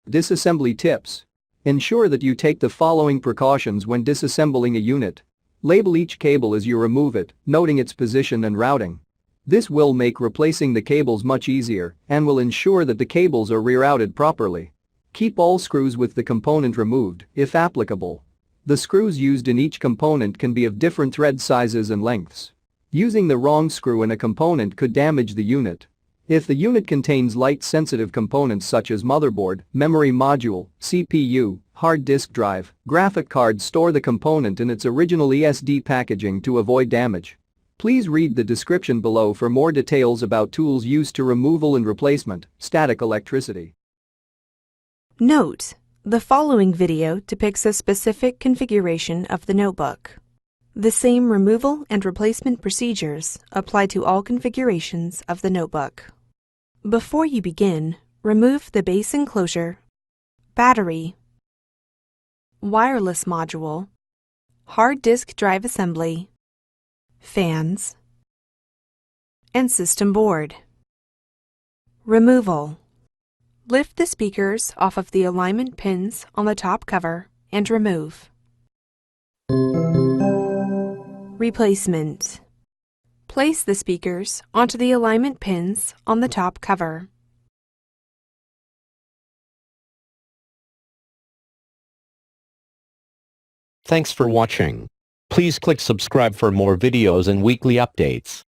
Disassembly tips. Ensure that you take the following precautions when disassembling a unit. Label each cable as you remove it, noting its position and routing. This will make replacing the cables much easier and will ensure that the cables are rerouted properly. Keep all screws with the component removed, if applicable. The screws used in each component can be of different thread sizes and lengths. Using the wrong screw in a component could damage the unit. If the unit contains light-sensitive components such as motherboard, memory module, CPU, hard disk drive, graphic card, store the component in its original ESD packaging to avoid damage. Please read the description below for more details about tools used to removal and replacement, static electricity. Note: the following video depicts a specific configuration of the notebook. The same removal and replacement procedures apply to all configurations of the notebook. Before you begin, remove the base enclosure, battery, wireless module, hard disk drive assembly, fans, and system board. Removal. Lift the speakers off of the alignment pins on the top cover and remove. Replacement. Place the speakers onto the alignment pins on the top cover. Thanks for watching. Please click subscribe for more videos and weekly updates.